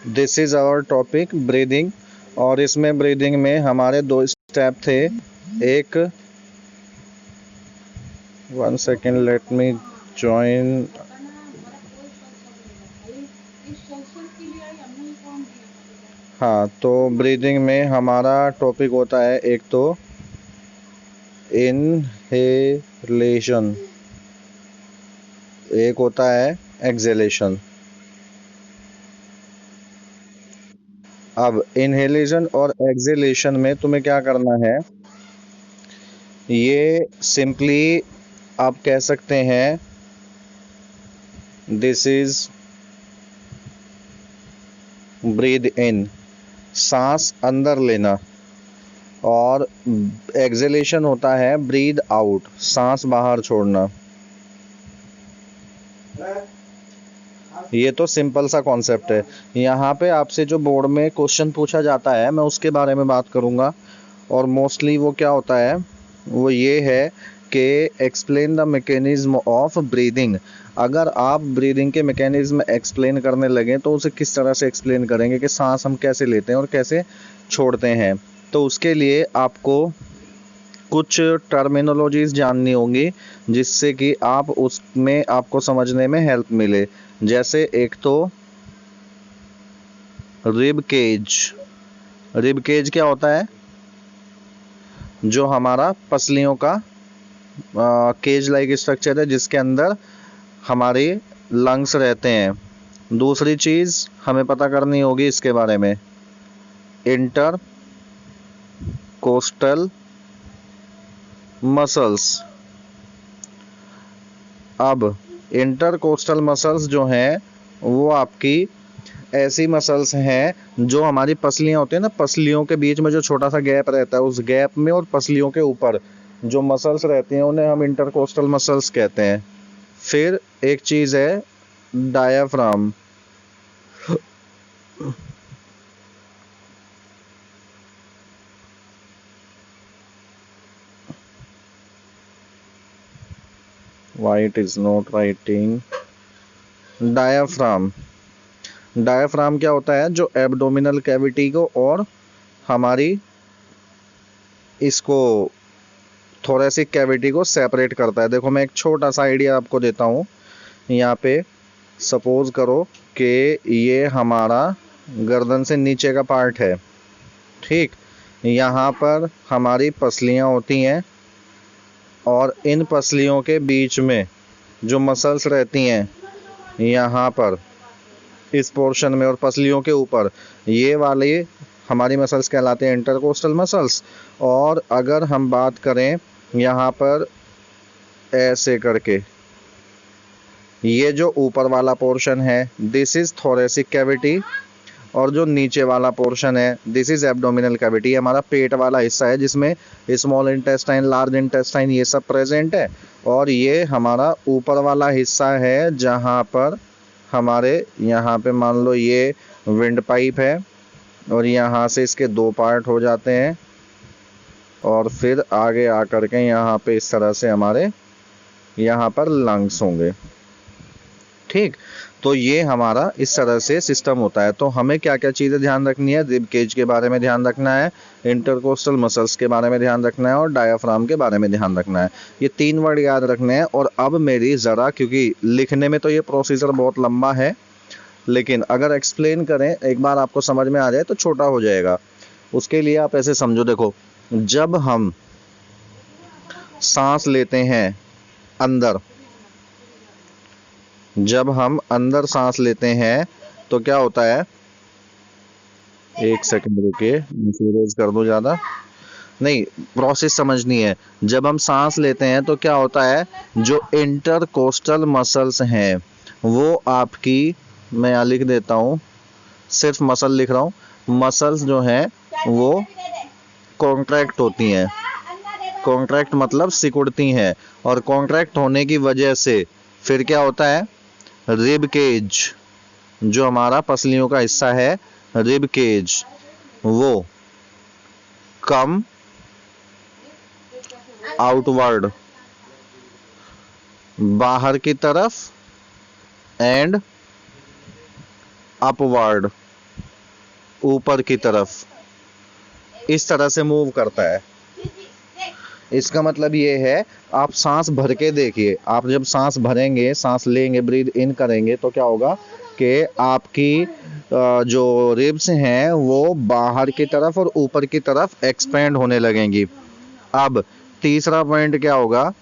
This is our topic breathing. और इसमें breathing में हमारे दो स्टेप थे। एक, 1 सेकेंड, लेट मी ज्वाइन। हाँ, तो ब्रीदिंग में हमारा टॉपिक होता है एक तो इनहेलेशन, एक होता है एक्सहेलेशन। अब इनहेलेशन और एक्सहेलेशन में तुम्हें क्या करना है, ये सिंपली आप कह सकते हैं दिस इज ब्रीद इन, सांस अंदर लेना, और एक्सहेलेशन होता है ब्रीद आउट, सांस बाहर छोड़ना। ये तो सिंपल सा कॉन्सेप्ट है। यहाँ पे आपसे जो बोर्ड में क्वेश्चन पूछा जाता है मैं उसके बारे में बात करूँगा। और मोस्टली वो क्या होता है, वो ये है कि explain the mechanism of breathing. अगर आप ब्रीदिंग के मैकेनिज्म एक्सप्लेन करने लगे तो उसे किस तरह से एक्सप्लेन करेंगे कि सांस हम कैसे लेते हैं और कैसे छोड़ते हैं। तो उसके लिए आपको कुछ टर्मिनोलॉजीज जाननी होंगी जिससे कि आप उसमें आपको समझने में हेल्प मिले। जैसे एक तो रिब केज। रिब केज क्या होता है, जो हमारा पसलियों का केज लाइक स्ट्रक्चर है जिसके अंदर हमारे लंग्स रहते हैं। दूसरी चीज हमें पता करनी होगी इसके बारे में, इंटर कोस्टल मसल्स। अब इंटरकोस्टल मसल्स जो हैं वो आपकी ऐसी मसल्स हैं जो हमारी पसलियां होती हैं ना, पसलियों के बीच में जो छोटा सा गैप रहता है उस गैप में और पसलियों के ऊपर जो मसल्स रहती हैं उन्हें हम इंटरकोस्टल मसल्स कहते हैं। फिर एक चीज है diaphragm. Why it is not writing? Diaphragm. Diaphragm क्या होता है, जो एब्डोमिनल कैविटी को और हमारी इसको थोरेसिक कैविटी को सेपरेट करता है। देखो मैं एक छोटा सा आइडिया आपको देता हूँ। यहाँ पे सपोज करो कि ये हमारा गर्दन से नीचे का पार्ट है, ठीक। यहाँ पर हमारी पसलियाँ होती हैं और इन पसलियों के बीच में जो मसल्स रहती हैं यहाँ पर इस पोर्शन में और पसलियों के ऊपर, ये वाले हमारी मसल्स कहलाते हैं इंटरकोस्टल मसल्स। और अगर हम बात करें यहाँ पर ऐसे करके, ये जो ऊपर वाला पोर्शन है दिस इज थोरेसिक कैविटी, और जो नीचे वाला पोर्शन है दिस इज एब्डोमिनल कैविटी। हमारा पेट वाला हिस्सा है जिसमें स्मॉल इंटेस्टाइन, लार्ज इंटेस्टाइन ये सब प्रेजेंट है। और ये हमारा ऊपर वाला हिस्सा है जहाँ पर हमारे यहाँ पे मान लो ये विंड पाइप है और यहाँ से इसके दो पार्ट हो जाते हैं और फिर आगे आकर के यहाँ पे इस तरह से हमारे यहाँ पर लंग्स होंगे, ठीक। तो ये हमारा इस तरह से सिस्टम होता है। तो हमें क्या क्या चीज़ें ध्यान रखनी है, रिब केज के बारे में ध्यान रखना है, इंटरकोस्टल मसल्स के बारे में ध्यान रखना है और डायाफ्राम के बारे में ध्यान रखना है। ये 3 वर्ड याद रखने हैं। और अब मेरी ज़रा, क्योंकि लिखने में तो ये प्रोसीजर बहुत लंबा है लेकिन अगर एक्सप्लेन करें एक बार आपको समझ में आ जाए तो छोटा हो जाएगा। उसके लिए आप ऐसे समझो, देखो जब हम सांस लेते हैं अंदर, जब हम अंदर सांस लेते हैं तो क्या होता है, 1 सेकंड रुकिए, सीरियस कर दूं ज़्यादा नहीं, प्रोसेस समझनी है। जब हम सांस लेते हैं तो क्या होता है, जो इंटरकोस्टल मसल्स हैं वो आपकी, मैं यहाँ लिख देता हूँ, सिर्फ मसल लिख रहा हूँ, मसल्स जो हैं वो कॉन्ट्रैक्ट होती हैं। कॉन्ट्रैक्ट मतलब सिकुड़ती हैं, और कॉन्ट्रैक्ट होने की वजह से फिर क्या होता है, रिब केज, जो हमारा पसलियों का हिस्सा है रिब केज, वो कम आउटवर्ड, बाहर की तरफ, एंड अपवर्ड, ऊपर की तरफ इस तरह से मूव करता है। इसका मतलब ये है, आप सांस भर के देखिए, आप जब सांस भरेंगे, सांस लेंगे, ब्रीद इन करेंगे, तो क्या होगा कि आपकी जो रिब्स हैं वो बाहर की तरफ और ऊपर की तरफ एक्सपेंड होने लगेंगी। अब तीसरा पॉइंट क्या होगा,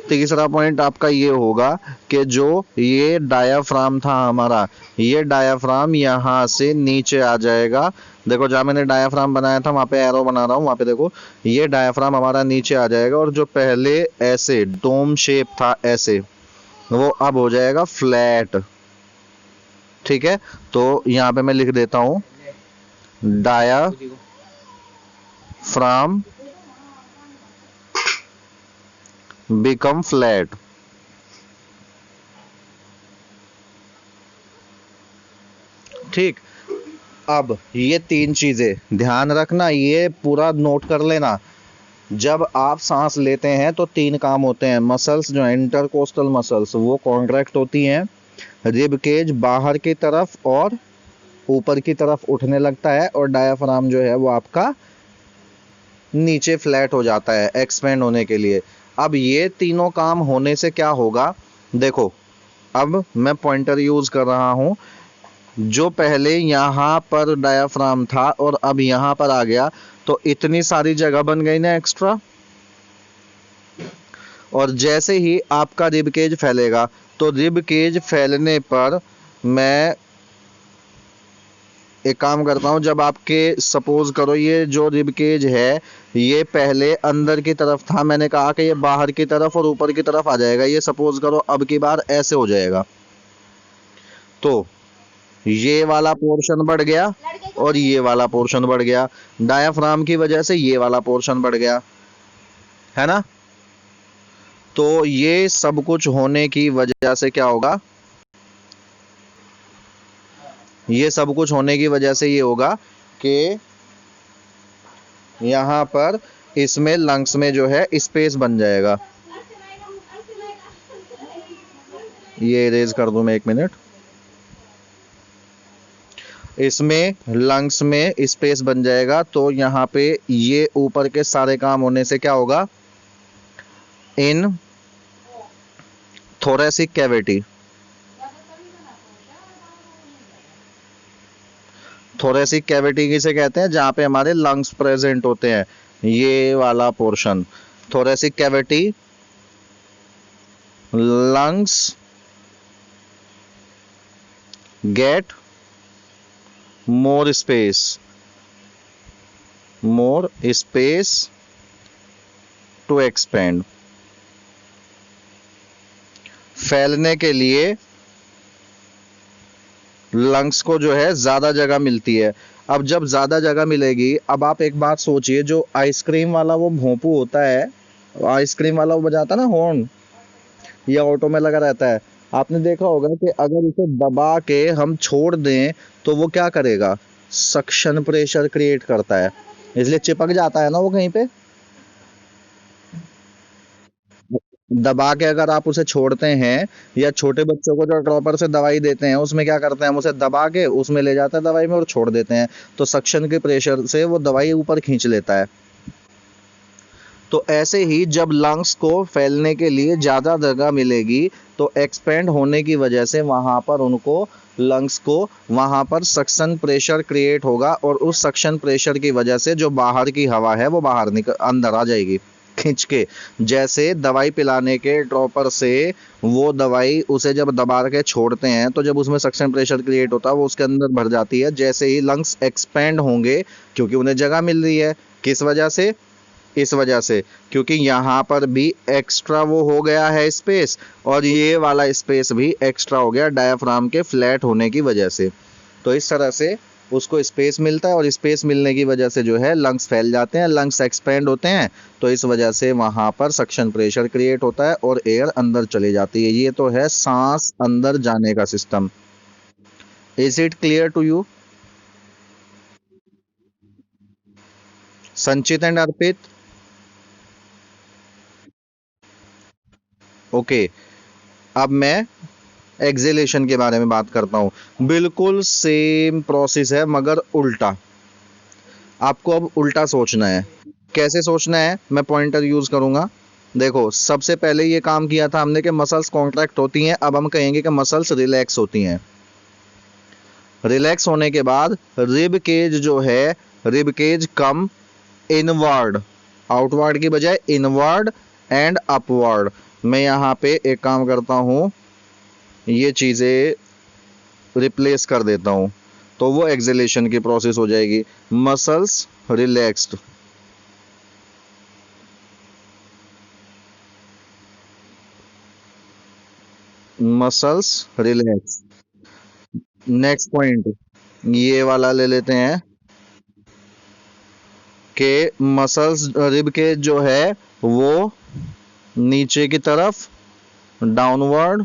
तीसरा पॉइंट आपका ये होगा कि जो ये डायाफ्राम था हमारा, ये डायाफ्राम यहाँ से नीचे आ जाएगा। देखो जहाँ मैंने डायाफ्राम बनाया था वहाँ पे एरो बना रहा हूँ, वहाँ पे देखो ये डायाफ्राम हमारा नीचे आ जाएगा, और जो पहले ऐसे डोम शेप था ऐसे, वो अब हो जाएगा फ्लैट। ठीक है, तो यहाँ पे मैं लिख देता हूँ डायाफ्राम बिकम फ्लैट। ठीक, अब ये तीन चीजें ध्यान रखना, ये पूरा नोट कर लेना। जब आप सांस लेते हैं तो तीन काम होते हैं, मसल्स जो इंटरकोस्टल मसल्स वो कॉन्ट्रैक्ट होती हैं, रिब केज बाहर की तरफ और ऊपर की तरफ उठने लगता है, और डायाफ्राम जो है वो आपका नीचे फ्लैट हो जाता है एक्सपेंड होने के लिए। अब ये तीनों काम होने से क्या होगा, देखो अब मैं पॉइंटर यूज कर रहा हूं, जो पहले यहाँ पर डायाफ्राम था और अब यहाँ पर आ गया, तो इतनी सारी जगह बन गई ना एक्स्ट्रा। और जैसे ही आपका रिब केज फैलेगा, तो रिब केज फैलने पर मैं एक काम करता हूँ, जब आपके सपोज करो ये जो रिब केज है ये पहले अंदर की तरफ था, मैंने कहा कि ये बाहर की तरफ और ऊपर की तरफ आ जाएगा, ये सपोज करो अब की बार ऐसे हो जाएगा, तो ये वाला पोर्शन बढ़ गया और ये वाला पोर्शन बढ़ गया, डायाफ्राम की वजह से ये वाला पोर्शन बढ़ गया, है ना। तो ये सब कुछ होने की वजह से क्या होगा, ये सब कुछ होने की वजह से ये होगा कि यहाँ पर इसमें लंग्स में जो है स्पेस बन जाएगा। ये इरेज कर दूं मैं, एक मिनट। इसमें लंग्स में स्पेस बन जाएगा, तो यहाँ पे ये ऊपर के सारे काम होने से क्या होगा, इन थोरेसिक कैविटी, थोरेसिक कैविटी किसे कहते हैं, जहां पे हमारे लंग्स प्रेजेंट होते हैं, ये वाला portion thoracic cavity, lungs get more space, more space to expand. फैलने के लिए लंग्स को जो है ज्यादा जगह मिलती है। अब जब ज्यादा जगह मिलेगी, अब आप एक बात सोचिए, जो आइसक्रीम वाला वो भोंपू होता है, आइसक्रीम वाला वो बजाता ना हॉर्न, या ऑटो में लगा रहता है, आपने देखा होगा कि अगर इसे दबा के हम छोड़ दें तो वो क्या करेगा, सक्शन प्रेशर क्रिएट करता है, इसलिए चिपक जाता है ना वो कहीं पे। दबा के अगर आप उसे छोड़ते हैं, या छोटे बच्चों को जो ड्रॉपर से दवाई देते हैं उसमें क्या करते हैं, हम उसे दबा के उसमें ले जाते हैं दवाई में और छोड़ देते हैं, तो सक्शन के प्रेशर से वो दवाई ऊपर खींच लेता है। तो ऐसे ही जब लंग्स को फैलने के लिए ज़्यादा जगह मिलेगी, तो एक्सपेंड होने की वजह से वहाँ पर उनको, लंग्स को वहाँ पर सक्शन प्रेशर क्रिएट होगा, और उस सक्शन प्रेशर की वजह से जो बाहर की हवा है वो बाहर निकल अंदर आ जाएगी खींच के। जैसे दवाई पिलाने के ड्रॉपर से वो दवाई उसे जब दबा के छोड़ते हैं, तो जब उसमें सक्शन प्रेशर क्रिएट होता है वो उसके अंदर भर जाती है। जैसे ही लंग्स एक्सपेंड होंगे, क्योंकि उन्हें जगह मिल रही है, किस वजह से, इस वजह से, क्योंकि यहाँ पर भी एक्स्ट्रा वो हो गया है स्पेस, और ये वाला स्पेस भी एक्स्ट्रा हो गया डायाफ्राम के फ्लैट होने की वजह से। तो इस तरह से उसको स्पेस मिलता है, और स्पेस मिलने की वजह से जो है लंग्स फैल जाते हैं, लंग्स एक्सपेंड होते हैं, तो इस वजह से वहाँ पर सक्शन प्रेशर क्रिएट होता है और एयर अंदर चली जाती है। ये तो है सांस अंदर जाने का system. Is it clear to you, Sanchit and Arpit? Okay, अब मैं एक्सेलेशन के बारे में बात करता हूं। बिल्कुल सेम प्रोसेस है मगर उल्टा। आपको अब उल्टा सोचना है। कैसे सोचना है, मैं पॉइंटर यूज करूंगा। देखो, सबसे पहले ये काम किया था हमने कि मसल्स कॉन्ट्रैक्ट होती हैं, अब हम कहेंगे कि मसल्स रिलैक्स होती हैं। रिलैक्स होने के बाद रिब केज जो है, रिब केज कम इनवर्ड, आउटवर्ड की बजाय इनवर्ड एंड अपवर्ड। मैं यहाँ पे एक काम करता हूँ, ये चीजें रिप्लेस कर देता हूँ, तो वो एक्सेलेशन की प्रोसेस हो जाएगी। Muscles relaxed, muscles relax. Next point ये वाला ले लेते हैं कि मसल्स रिब के जो है वो नीचे की तरफ डाउनवर्ड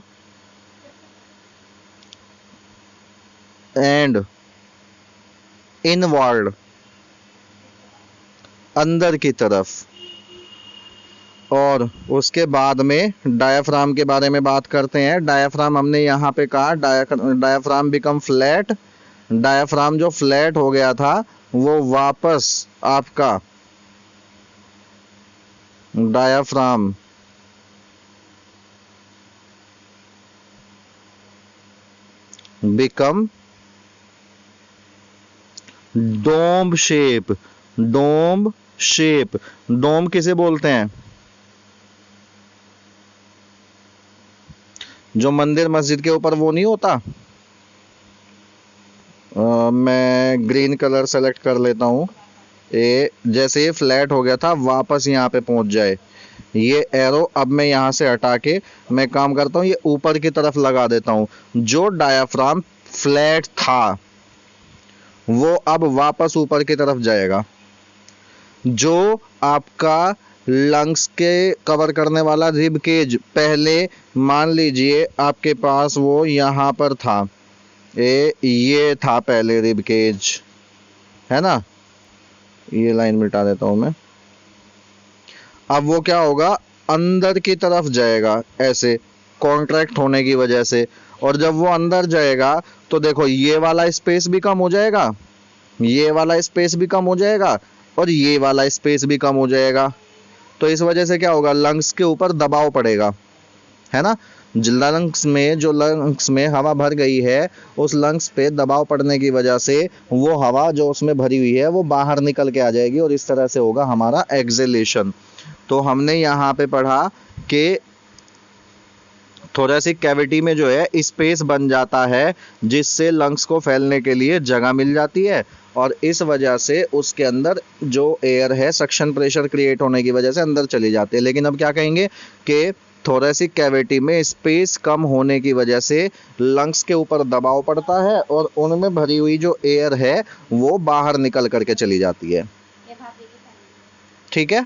एंड इनवर्ड अंदर की तरफ। और उसके बाद में डायाफ्राम के बारे में बात करते हैं। डायाफ्राम हमने यहाँ पे कहा डायाफ्राम बिकम फ्लैट। डायाफ्राम जो फ्लैट हो गया था वो वापस आपका diaphragm become dome shape. Dome shape, dome किसे बोलते हैं? जो मंदिर मस्जिद के ऊपर वो नहीं होता। मैं ग्रीन कलर सेलेक्ट कर लेता हूँ। जैसे ये फ्लैट हो गया था वापस यहाँ पे पहुंच जाए। ये एरो अब मैं यहाँ से हटा के मैं काम करता हूँ, ये ऊपर की तरफ लगा देता हूँ। जो डायाफ्राम फ्लैट था वो अब वापस ऊपर की तरफ जाएगा। जो आपका लंग्स के कवर करने वाला रिब केज पहले मान लीजिए आपके पास वो यहाँ पर था, ये था पहले रिब केज, है ना। ये लाइन मिटा देता हूं मैं। अब वो क्या होगा, अंदर की तरफ जाएगा ऐसे कॉन्ट्रैक्ट होने की वजह से। और जब वो अंदर जाएगा तो देखो ये वाला स्पेस भी कम हो जाएगा, ये वाला स्पेस भी कम हो जाएगा और ये वाला स्पेस भी कम हो जाएगा। तो इस वजह से क्या होगा, लंग्स के ऊपर दबाव पड़ेगा, है ना। जो लंग्स में हवा भर गई है उस लंग्स पे दबाव पड़ने की वजह से वो हवा जो उसमें भरी हुई है वो बाहर निकल के आ जाएगी और इस तरह से होगा हमारा एक्सेलेशन। तो हमने यहाँ पे पढ़ा कि थोरेसिक कैविटी में जो है स्पेस बन जाता है जिससे लंग्स को फैलने के लिए जगह मिल जाती है और इस वजह से उसके अंदर जो एयर है सक्शन प्रेशर क्रिएट होने की वजह से अंदर चली जाती है। लेकिन अब क्या कहेंगे कि थोरेसिक कैविटी में स्पेस कम होने की वजह से लंग्स के ऊपर दबाव पड़ता है और उनमें भरी हुई जो एयर है वो बाहर निकल करके चली जाती है। ठीक है,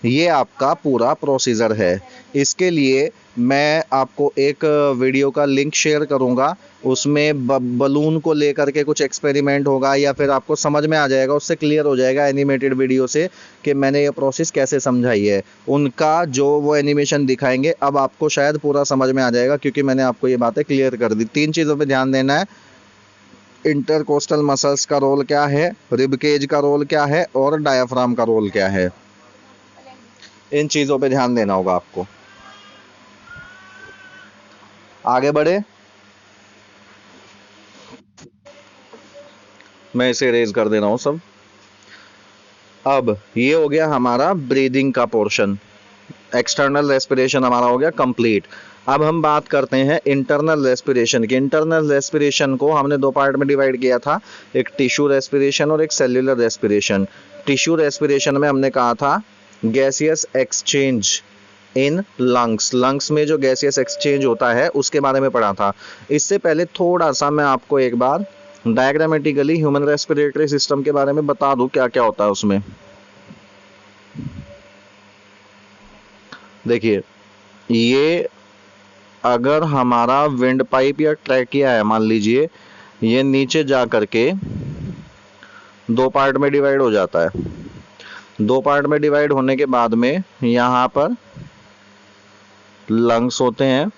ये आपका पूरा प्रोसीजर है। इसके लिए मैं आपको एक वीडियो का लिंक शेयर करूंगा, उसमें बलून को लेकर के कुछ एक्सपेरिमेंट होगा या फिर आपको समझ में आ जाएगा, उससे क्लियर हो जाएगा एनिमेटेड वीडियो से कि मैंने ये प्रोसेस कैसे समझाई है। उनका जो वो एनिमेशन दिखाएंगे अब आपको शायद पूरा समझ में आ जाएगा क्योंकि मैंने आपको ये बातें क्लियर कर दी। 3 चीज़ों पर ध्यान देना है, इंटरकोस्टल मसल्स का रोल क्या है, रिब केज का रोल क्या है और डायाफ्राम का रोल क्या है। इन चीजों पे ध्यान देना होगा आपको। आगे बढ़े, मैं इसे इरेज कर दे रहा हूं सब। अब ये हो गया हमारा ब्रीदिंग का पोर्शन, एक्सटर्नल रेस्पिरेशन हमारा हो गया कंप्लीट। अब हम बात करते हैं इंटरनल रेस्पिरेशन की। इंटरनल रेस्पिरेशन को हमने 2 पार्ट में डिवाइड किया था, एक टिश्यू रेस्पिरेशन और एक सेल्यूलर रेस्पिरेशन। टिश्यू रेस्पिरेशन में हमने कहा था gaseous exchange in lungs, lungs में जो गैसियस एक्सचेंज होता है उसके बारे में पढ़ा था। इससे पहले थोड़ा सा मैं आपको एक बार डायग्रामेटिकली ह्यूमन रेस्पिरेटरी सिस्टम के बारे में बता दूं क्या क्या होता है उसमें। देखिए, ये अगर हमारा विंड पाइप या ट्रैकिया है मान लीजिए, ये नीचे जा करके 2 पार्ट में डिवाइड हो जाता है। 2 पार्ट में डिवाइड होने के बाद में यहाँ पर लंग्स होते हैं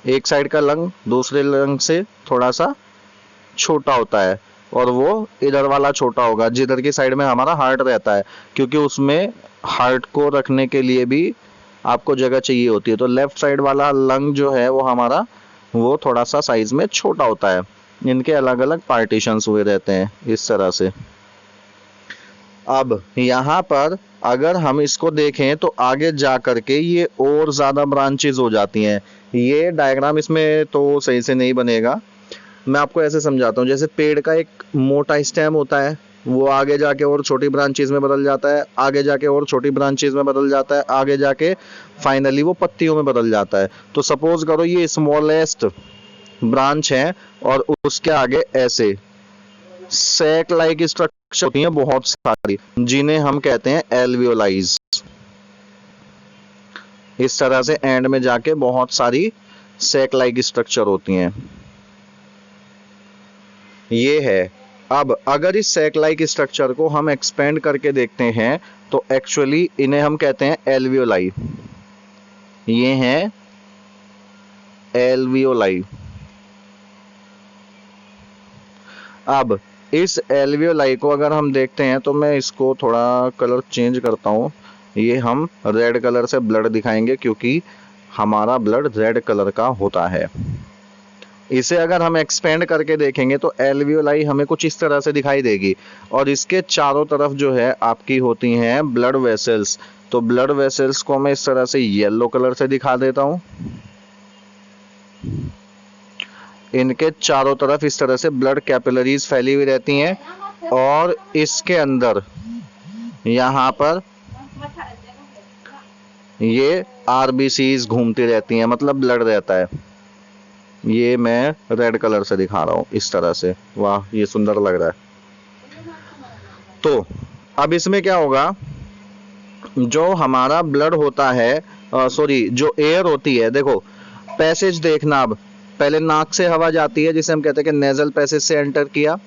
एक साइड का लंग दूसरे लंग से थोड़ा सा छोटा होता है, और वो इधर वाला छोटा होगा जिधर की साइड में हमारा हार्ट रहता है, क्योंकि उसमें हार्ट को रखने के लिए भी आपको जगह चाहिए होती है। तो लेफ्ट साइड वाला लंग जो है वो हमारा वो थोड़ा सा साइज में छोटा होता है। इनके अलग अलग पार्टीशंस हुए रहते हैं इस तरह से। अब यहाँ पर अगर हम इसको देखें तो आगे जा करके ये और ज़्यादा ब्रांचेज हो जाती हैं। ये डायग्राम इसमें तो सही से नहीं बनेगा, मैं आपको ऐसे समझाता हूँ। जैसे पेड़ का एक मोटा स्टेम होता है, वो आगे जाके और छोटी ब्रांचेज में बदल जाता है, आगे जाके और छोटी ब्रांचेज में बदल जाता है, आगे जाके फाइनली वो पत्तियों में बदल जाता है। तो सपोज करो ये स्मॉलेस्ट ब्रांच है और उसके आगे ऐसे सैक लाइक स्ट्रक्चर होती हैं बहुत सारी, जिन्हें हम कहते हैं एल्वियोलाइज। इस तरह से एंड में जाके बहुत सारी सैक लाइक स्ट्रक्चर होती हैं। ये है। अब अगर इस सैक लाइक स्ट्रक्चर को हम एक्सपेंड करके देखते हैं तो एक्चुअली इन्हें हम कहते हैं एल्वियोलाई। ये हैं एल्वियोलाई। अब इस एल्वियोलाई को अगर हम देखते हैं तो मैं इसको थोड़ा कलर चेंज करता हूँ। ये हम रेड कलर से ब्लड दिखाएंगे क्योंकि हमारा ब्लड रेड कलर का होता है। इसे अगर हम एक्सपेंड करके देखेंगे तो एल्वियोलाई हमें कुछ इस तरह से दिखाई देगी, और इसके चारों तरफ जो है आपकी होती हैं ब्लड वेसल्स। तो ब्लड वेसल्स को मैं इस तरह से येलो कलर से दिखा देता हूँ। इनके चारों तरफ इस तरह से ब्लड कैपिलरीज फैली हुई रहती हैं, और इसके अंदर यहाँ पर ये आरबीसीज घूमती रहती हैं, मतलब ब्लड रहता है। ये मैं रेड कलर से दिखा रहा हूँ इस तरह से। वाह, ये सुंदर लग रहा है। तो अब इसमें क्या होगा, जो हमारा ब्लड होता है, सॉरी जो एयर होती है, देखो पैसेज देखना। अब पहले नाक से हवा जाती है जिसे हम कहते हैं कि नेजल पैसेज से एंटर किया।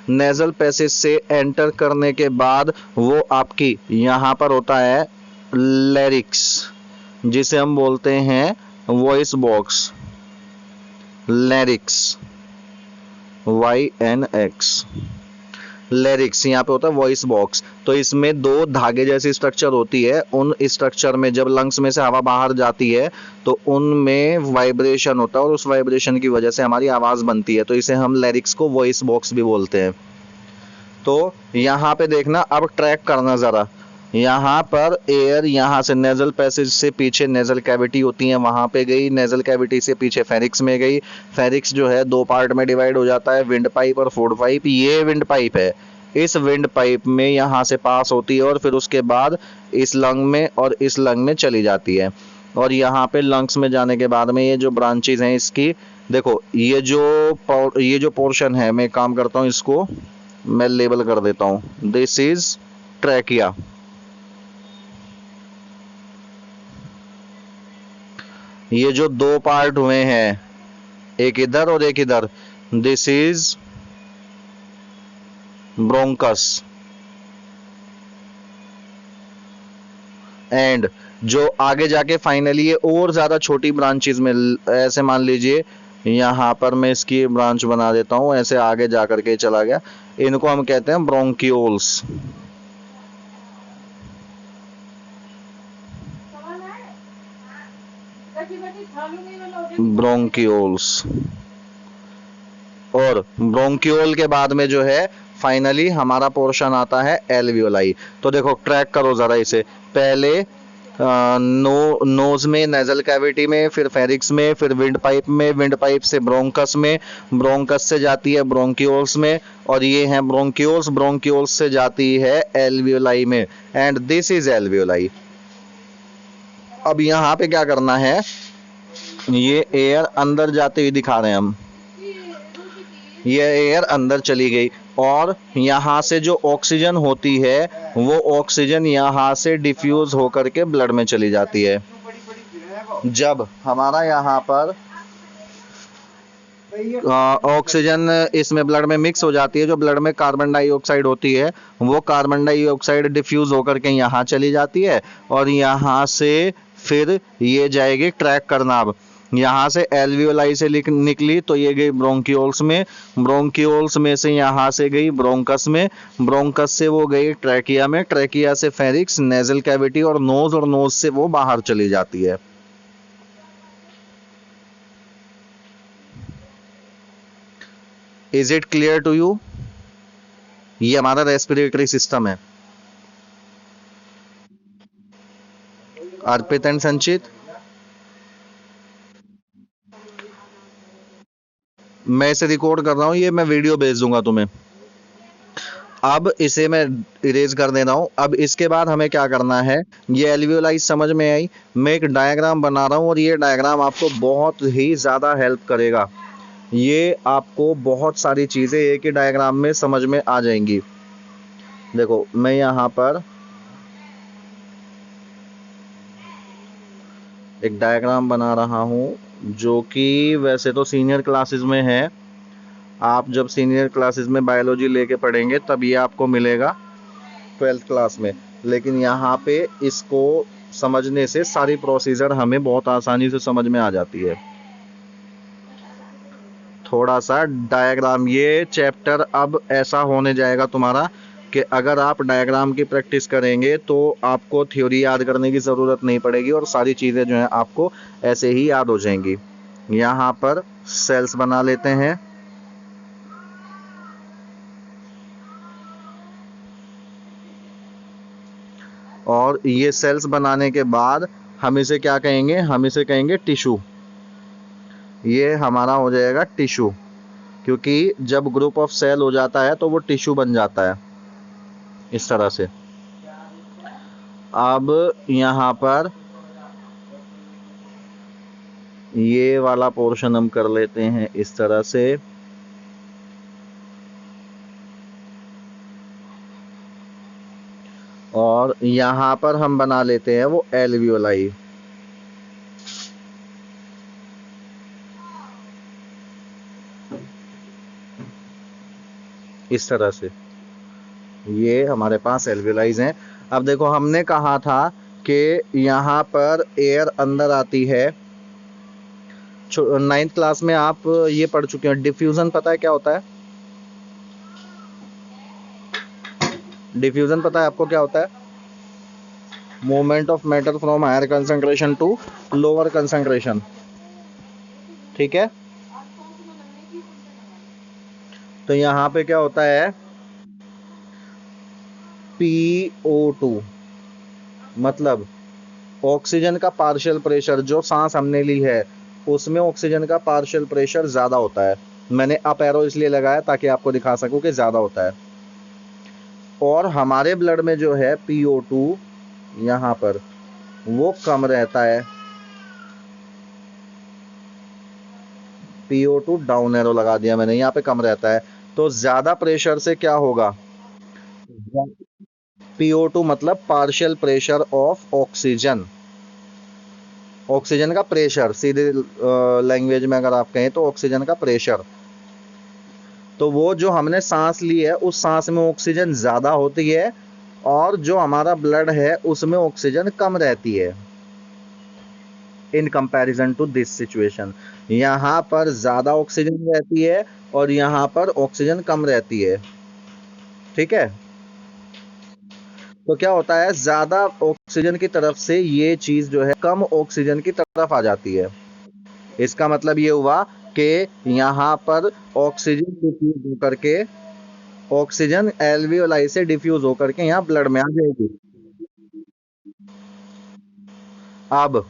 नेजल पैसेज से एंटर करने के बाद वो आपकी यहाँ पर होता है लैरिक्स, जिसे हम बोलते हैं वॉइस बॉक्स। लैरिक्स, YNX, लैरिक्स यहाँ पे होता है वॉइस बॉक्स। तो इसमें दो धागे जैसी स्ट्रक्चर होती है। उन स्ट्रक्चर में जब लंग्स में से हवा बाहर जाती है तो उनमें वाइब्रेशन होता है, और उस वाइब्रेशन की वजह से हमारी आवाज बनती है। तो इसे हम लैरिक्स को वॉइस बॉक्स भी बोलते हैं। तो यहाँ पे देखना, अब ट्रैक करना जरा। यहाँ पर एयर यहाँ से नेजल पैसेज से पीछे नेजल कैविटी होती है, वहां पे गई। नेजल कैविटी से पीछे फेरिक्स में गई। फेरिक्स जो है दो पार्ट में डिवाइड हो जाता है, विंड पाइप और फूड पाइप। ये विंड पाइप है। इस विंड पाइप में यहाँ से पास होती है और फिर उसके बाद इस लंग में और इस लंग में चली जाती है। और यहाँ पे लंग्स में जाने के बाद में ये जो ब्रांचेज हैं इसकी, देखो ये जो पोर्शन है, मैं काम करता हूँ इसको मैं लेबल कर देता हूँ। This is trachea. ये जो दो पार्ट हुए हैं, एक इधर और एक इधर, दिस इज ब्रोंकस। एंड जो आगे जाके फाइनली ये और ज्यादा छोटी ब्रांचेस में, ऐसे मान लीजिए यहाँ पर मैं इसकी ब्रांच बना देता हूँ, ऐसे आगे जा करके चला गया। इनको हम कहते हैं ब्रोंकियोल्स। ब्रोंकियोल्स। और ब्रोंकियोल के बाद में जो है फाइनली हमारा पोर्शन आता है एल्वियोलाई। तो देखो ट्रैक करो जरा इसे। पहले नोज में नेजल कैविटी में, फिर फेरिक्स में, फिर विंड पाइप में, विंड पाइप से ब्रोंकस में, ब्रोंकस से जाती है ब्रोंकियोल्स में, और ये है ब्रोंकियोल्स। ब्रोंकियोल्स से जाती है एल्वियोलाई में, एंड दिस इज एल्वियोलाई। अब यहाँ पे क्या करना है, ये एयर अंदर जाते हुए दिखा रहे हैं हम। ये एयर अंदर चली गई और यहाँ से जो ऑक्सीजन होती है वो ऑक्सीजन यहाँ से डिफ्यूज होकर के ब्लड में चली जाती है। जब हमारा यहाँ पर ऑक्सीजन इसमें ब्लड में मिक्स हो जाती है, जो ब्लड में कार्बन डाइऑक्साइड होती है, वो कार्बन डाइऑक्साइड डिफ्यूज होकर के यहाँ चली जाती है, और यहाँ से फिर ये जाएगी ट्रैक करनाब, यहाँ से एल्वियोलाई से निकली तो ये गई ब्रोंकियोल्स में, ब्रोंकियोल्स में से यहाँ से गई ब्रोंकस में, ब्रोंकस से वो गई ट्रैकिया में, ट्रैकिया से फेरिक्स, नेजल कैविटी और नोज से वो बाहर चली जाती है। Is it clear to you? ये हमारा रेस्पिरेटरी सिस्टम है। अर्पित एंड संचित, मैं इसे रिकॉर्ड कर रहा हूं, ये मैं वीडियो भेज दूंगा तुम्हें। अब इसे मैं इरेज कर दे रहा हूं। अब इसके बाद हमें क्या करना है, ये एल्वियोलाई समझ में आई, मैं एक डायग्राम बना रहा हूं और ये डायग्राम आपको बहुत ही ज्यादा हेल्प करेगा। ये आपको बहुत सारी चीजें एक ही डायग्राम में समझ में आ जाएंगी। देखो मैं यहां पर एक डायग्राम बना रहा हूं जो कि वैसे तो सीनियर क्लासेस में है, आप जब सीनियर क्लासेस में बायोलॉजी लेके पढ़ेंगे तब ये आपको मिलेगा 12th क्लास में, लेकिन यहाँ पे इसको समझने से सारी प्रोसीजर हमें बहुत आसानी से समझ में आ जाती है। थोड़ा सा डायग्राम, ये चैप्टर अब ऐसा होने जाएगा तुम्हारा कि अगर आप डायग्राम की प्रैक्टिस करेंगे तो आपको थ्योरी याद करने की ज़रूरत नहीं पड़ेगी और सारी चीज़ें जो हैं आपको ऐसे ही याद हो जाएंगी। यहाँ पर सेल्स बना लेते हैं, और ये सेल्स बनाने के बाद हम इसे क्या कहेंगे, हम इसे कहेंगे टिश्यू। ये हमारा हो जाएगा टिश्यू, क्योंकि जब ग्रुप ऑफ सेल हो जाता है तो वो टिश्यू बन जाता है इस तरह से। अब यहाँ पर ये वाला पोर्शन हम कर लेते हैं इस तरह से, और यहाँ पर हम बना लेते हैं वो एल्वियोलाई। इस तरह से ये हमारे पास एल्वियोलाइज हैं। अब देखो हमने कहा था कि यहाँ पर एयर अंदर आती है। 9th क्लास में आप ये पढ़ चुके हैं, डिफ्यूजन पता है क्या होता है? डिफ्यूजन पता है आपको क्या होता है? Movement of matter from higher concentration to lower concentration, ठीक है। तो यहाँ पे क्या होता है, PO2 मतलब ऑक्सीजन का पार्शियल प्रेशर, जो सांस हमने ली है उसमें ऑक्सीजन का पार्शियल प्रेशर ज्यादा होता है। मैंने अप एरो इसलिए लगाया ताकि आपको दिखा सकूं कि ज्यादा होता है। और हमारे ब्लड में जो है PO2 यहाँ पर वो कम रहता है। PO2 डाउन एरो लगा दिया मैंने, यहाँ पे कम रहता है। तो ज्यादा प्रेशर से क्या होगा, PO2 मतलब partial pressure of oxygen, oxygen का प्रेशर, सीधे लैंग्वेज में अगर आप कहें तो ऑक्सीजन का प्रेशर। तो वो जो हमने सांस ली है उस सांस में ऑक्सीजन ज्यादा होती है और जो हमारा ब्लड है उसमें ऑक्सीजन कम रहती है। In comparison to this situation, यहाँ पर ज्यादा ऑक्सीजन रहती है और यहाँ पर ऑक्सीजन कम रहती है, ठीक है। तो क्या होता है, ज्यादा ऑक्सीजन की तरफ से ये चीज जो है कम ऑक्सीजन की तरफ आ जाती है। इसका मतलब ये हुआ कि यहाँ पर ऑक्सीजन डिफ्यूज होकर के, ऑक्सीजन एल्वियोलाई से डिफ्यूज होकर के यहाँ ब्लड में आ जाएगी। अब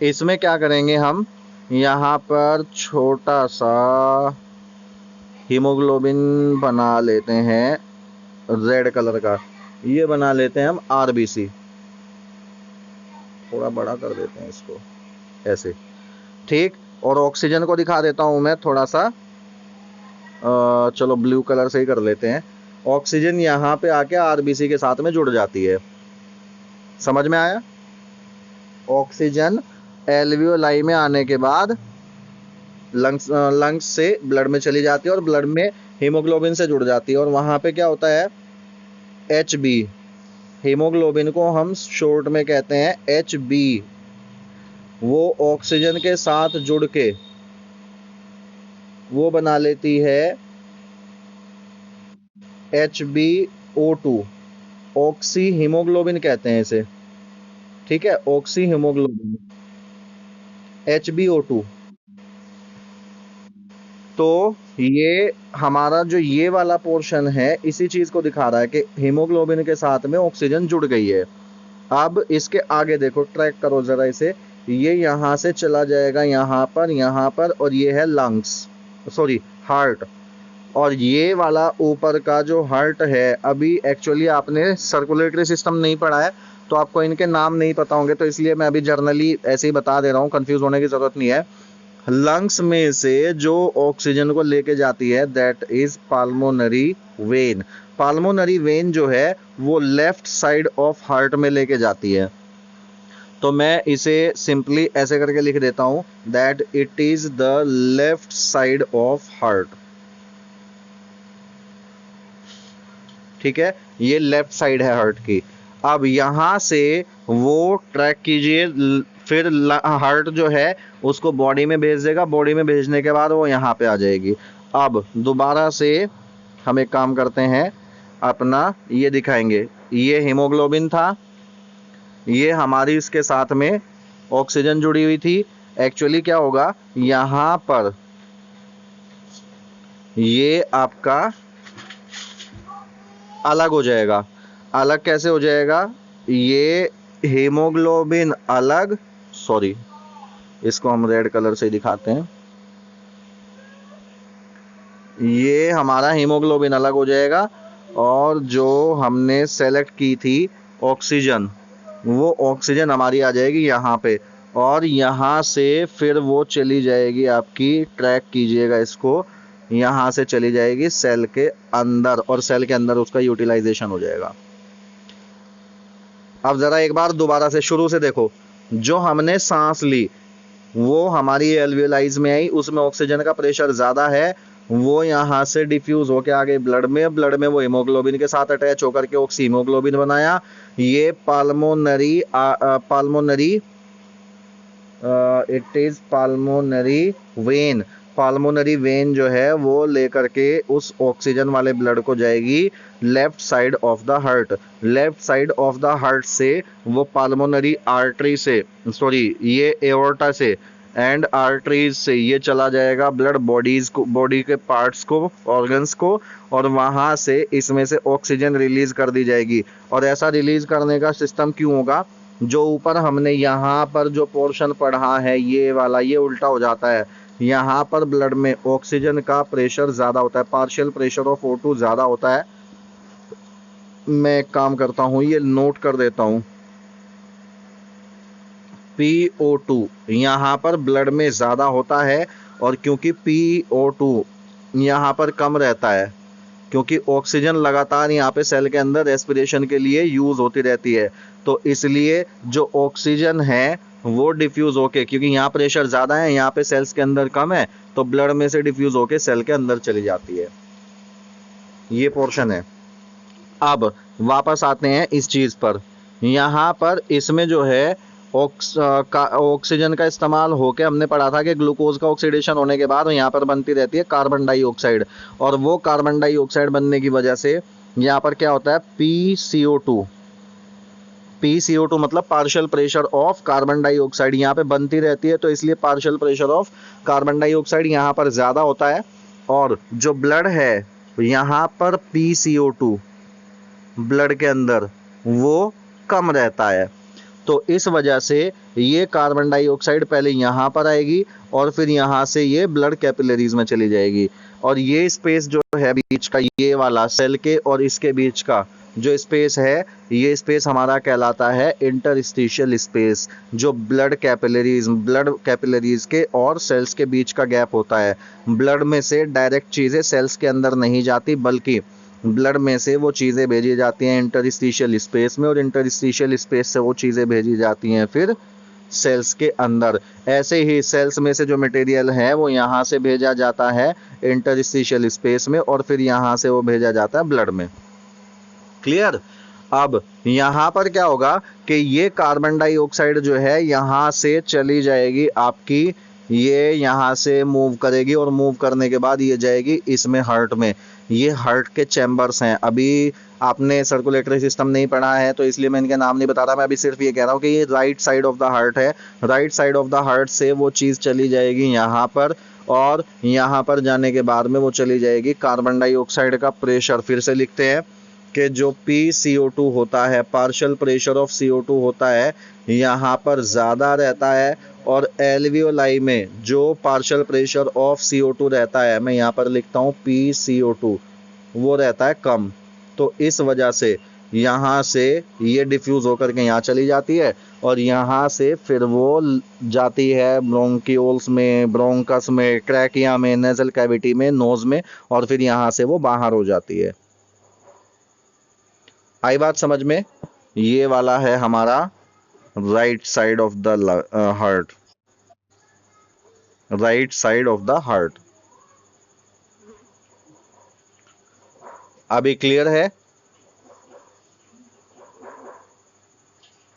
इसमें क्या करेंगे हम, यहाँ पर छोटा सा हीमोग्लोबिन बना लेते हैं रेड कलर का, ये बना लेते हैं हम RBC। थोड़ा बड़ा कर देते हैं इसको ऐसे, ठीक। और ऑक्सीजन को दिखा देता हूं मैं थोड़ा सा, चलो ब्लू कलर से ही कर लेते हैं। ऑक्सीजन यहाँ पे आके RBC के साथ में जुड़ जाती है, समझ में आया? ऑक्सीजन एल्वियोलाई में आने के बाद लंग्स से ब्लड में चली जाती है और ब्लड में हीमोग्लोबिन से जुड़ जाती है, और वहां पे क्या होता है, HB। हीमोग्लोबिन को हम शॉर्ट में कहते हैं HB, वो ऑक्सीजन के साथ जुड़ के वो बना लेती है HbO2, ऑक्सी हीमोग्लोबिन कहते हैं इसे, ठीक है, ऑक्सी हीमोग्लोबिन HbO2। तो ये हमारा जो ये वाला पोर्शन है इसी चीज को दिखा रहा है कि हीमोग्लोबिन के साथ में ऑक्सीजन जुड़ गई है। अब इसके आगे देखो, ट्रैक करो जरा इसे, ये यहाँ से चला जाएगा यहाँ पर और ये है लंग्स, सॉरी हार्ट। और ये वाला ऊपर का जो हार्ट है, अभी एक्चुअली आपने सर्कुलेटरी सिस्टम नहीं पढ़ा है तो आपको इनके नाम नहीं पता होंगे, तो इसलिए मैं अभी जर्नली ऐसे ही बता दे रहा हूँ, कंफ्यूज होने की जरूरत नहीं है। लंग्स में से जो ऑक्सीजन को लेके जाती है दैट इज पाल्मोनरी वेन। पाल्मोनरी वेन जो है वो लेफ्ट साइड ऑफ हार्ट में लेके जाती है। तो मैं इसे सिंपली ऐसे करके लिख देता हूं that it is the left side of heart, ठीक है, ये लेफ्ट साइड है हार्ट की। अब यहां से वो ट्रैक कीजिए, फिर हार्ट जो है उसको बॉडी में भेज देगा, बॉडी में भेजने के बाद वो यहाँ पे आ जाएगी। अब दोबारा से हम एक काम करते हैं, अपना ये दिखाएंगे, ये हीमोग्लोबिन था, ये हमारी इसके साथ में ऑक्सीजन जुड़ी हुई थी। एक्चुअली क्या होगा, यहाँ पर ये आपका अलग हो जाएगा। अलग कैसे हो जाएगा, ये हीमोग्लोबिन अलग, सॉरी इसको हम रेड कलर से दिखाते हैं, ये हमारा हीमोग्लोबिन अलग हो जाएगा और जो हमने सेलेक्ट की थी ऑक्सीजन, वो ऑक्सीजन हमारी आ जाएगी यहाँ पे, और यहाँ से फिर वो चली जाएगी आपकी, ट्रैक कीजिएगा इसको, यहाँ से चली जाएगी सेल के अंदर और सेल के अंदर उसका यूटिलाइजेशन हो जाएगा। अब जरा एक बार दोबारा से शुरू से देखो, जो हमने सांस ली वो हमारी एल्वियोलाइज में आई, उसमें ऑक्सीजन का प्रेशर ज्यादा है, वो यहाँ से डिफ्यूज होके आगे ब्लड में, ब्लड में वो हीमोग्लोबिन के साथ अटैच होकर के ऑक्सी हीमोग्लोबिन बनाया। ये पाल्मोनरी इट इज पाल्मोनरी वेन, पाल्मोनरी वेन जो है वो लेकर के उस ऑक्सीजन वाले ब्लड को जाएगी left side of the heart. Left side of the heart से वो पाल्मोनरी आर्टरी से, सॉरी ये एओर्टा से एंड आर्टरीज से ये चला जाएगा ब्लड बॉडीज को, बॉडी के पार्ट्स को, ऑर्गन्स को, और वहां से इसमें से ऑक्सीजन रिलीज कर दी जाएगी। और ऐसा रिलीज करने का सिस्टम क्यों होगा, जो ऊपर हमने यहाँ पर जो पोर्शन पढ़ा है ये वाला, ये उल्टा हो जाता है। यहाँ पर ब्लड में ऑक्सीजन का प्रेशर ज्यादा होता है, पार्शियल प्रेशर ऑफ O2 ज्यादा होता है। मैं एक काम करता हूँ, ये नोट कर देता हूँ, PO2 यहाँ पर ब्लड में ज्यादा होता है, और क्योंकि PO2 यहाँ पर कम रहता है, क्योंकि ऑक्सीजन लगातार यहाँ पे सेल के अंदर रेस्पिरेशन के लिए यूज होती रहती है, तो इसलिए जो ऑक्सीजन है वो डिफ्यूज होके, क्योंकि यहाँ प्रेशर ज्यादा है, यहाँ पे सेल्स के अंदर कम है, तो ब्लड में से डिफ्यूज होके सेल के अंदर चली जाती है। ये पोर्शन है। अब वापस आते हैं इस चीज पर, यहाँ पर इसमें जो है ऑक्सीजन का इस्तेमाल होके, हमने पढ़ा था कि ग्लूकोज का ऑक्सीडेशन होने के बाद यहाँ पर बनती रहती है कार्बन डाइऑक्साइड, और वो कार्बन डाइऑक्साइड बनने की वजह से यहाँ पर क्या होता है, PCO2 मतलब partial pressure of carbon dioxide यहाँ पे बनती रहती है, तो इसलिए partial pressure of carbon dioxide यहाँ पर ज्यादा होता है, और जो ब्लड है यहाँ पर PCO2 ब्लड के अंदर वो कम रहता है। तो इस वजह से ये कार्बन डाइऑक्साइड पहले यहाँ पर आएगी और फिर यहाँ से ये ब्लड कैपिलरीज में चली जाएगी, और ये स्पेस जो है बीच का, ये वाला सेल के और इसके बीच का जो स्पेस है, ये स्पेस हमारा कहलाता है इंटरस्टिशियल स्पेस, जो ब्लड कैपिलरीज के और सेल्स के बीच का गैप होता है। ब्लड में से डायरेक्ट चीजें सेल्स के अंदर नहीं जाती, बल्कि ब्लड में से वो चीज़ें भेजी जाती हैं इंटरस्टिशियल स्पेस में, और इंटरस्टिशियल स्पेस से वो चीज़ें भेजी जाती हैं फिर सेल्स के अंदर। ऐसे ही सेल्स में से जो मटेरियल है वो यहाँ से भेजा जाता है इंटरस्टिशियल स्पेस में, और फिर यहाँ से वो भेजा जाता है ब्लड में। क्लियर। अब यहाँ पर क्या होगा कि ये कार्बन डाइऑक्साइड जो है यहाँ से चली जाएगी आपकी, ये यहाँ से मूव करेगी और मूव करने के बाद ये जाएगी इसमें हार्ट में। ये हार्ट के चैम्बर्स हैं। अभी आपने सर्कुलेटरी सिस्टम नहीं पढ़ा है तो इसलिए मैं इनके नाम नहीं बता रहा, मैं अभी सिर्फ ये कह रहा हूँ कि ये right side of the heart है। Right side of the heart से वो चीज़ चली जाएगी यहाँ पर, और यहाँ पर जाने के बाद में वो चली जाएगी कार्बन डाइऑक्साइड का प्रेशर। फिर से लिखते हैं कि जो PCO2 होता है, पार्शियल प्रेशर ऑफ CO2 होता है, यहाँ पर ज़्यादा रहता है, और एल्वियोलाई में जो पार्शियल प्रेशर ऑफ CO2 रहता है, मैं यहाँ पर लिखता हूँ PCO2, वो रहता है कम। तो इस वजह से यहाँ से ये डिफ्यूज़ होकर के यहाँ चली जाती है, और यहाँ से फिर वो जाती है ब्रोंकियोल्स में, ब्रोंकस में, ट्रैकिया में, नेजल कैविटी में, नोज में, और फिर यहाँ से वो बाहर हो जाती है। आई बात समझ में? ये वाला है हमारा right side of the heart, right side of the heart. अभी क्लियर है?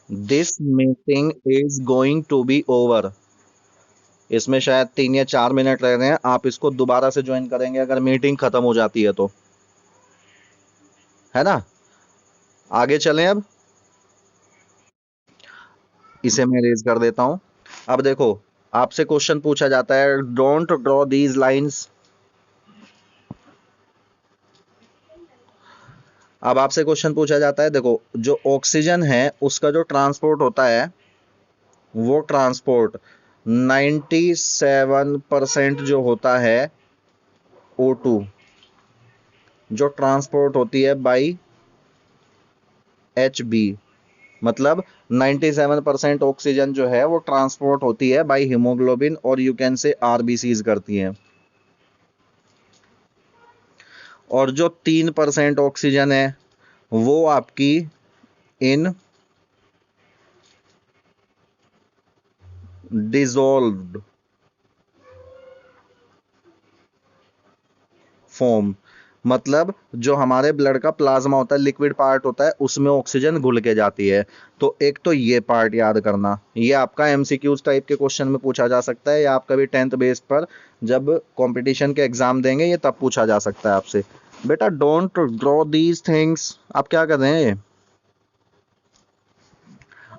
This meeting is going to be over. इसमें शायद 3 या 4 मिनट रह रहे हैं, आप इसको दोबारा से ज्वाइन करेंगे अगर मीटिंग खत्म हो जाती है तो, है ना? आगे चलें अब, इसे मैं रेज कर देता हूं। अब देखो, आपसे क्वेश्चन पूछा जाता है, डोंट ड्रॉ दीज लाइंस। अब आपसे क्वेश्चन पूछा जाता है, देखो जो ऑक्सीजन है उसका जो ट्रांसपोर्ट होता है, वो ट्रांसपोर्ट 97% जो होता है O2, जो ट्रांसपोर्ट होती है बाई HB, मतलब 97% ऑक्सीजन जो है वो ट्रांसपोर्ट होती है बाई हीमोग्लोबिन, और यू कैन से RBCs करती हैं। और जो 3% ऑक्सीजन है वो आपकी इन डिजोल्व्ड फॉर्म, मतलब जो हमारे ब्लड का प्लाज्मा होता है, लिक्विड पार्ट होता है, उसमें ऑक्सीजन घुल के जाती है। तो एक तो ये पार्ट याद करना, ये आपका MCQs टाइप के क्वेश्चन में पूछा जा सकता है, या आप कभी 10th बेस पर जब कंपटीशन के एग्जाम देंगे ये तब पूछा जा सकता है आपसे। बेटा डोंट ड्रॉ दीज थिंग्स। आप क्या कर रहे हैं?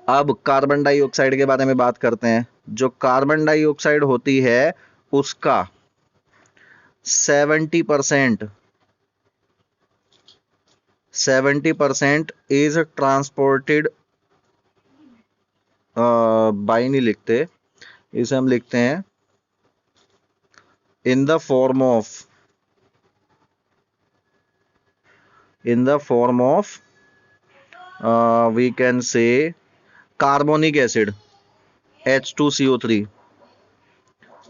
अब कार्बन डाइऑक्साइड के बारे में बात करते हैं। जो कार्बन डाइऑक्साइड होती है उसका 70% इज ट्रांसपोर्टेड, बाई नहीं लिखते, इसे हम लिखते हैं in the form of we can say carbonic acid H2CO3।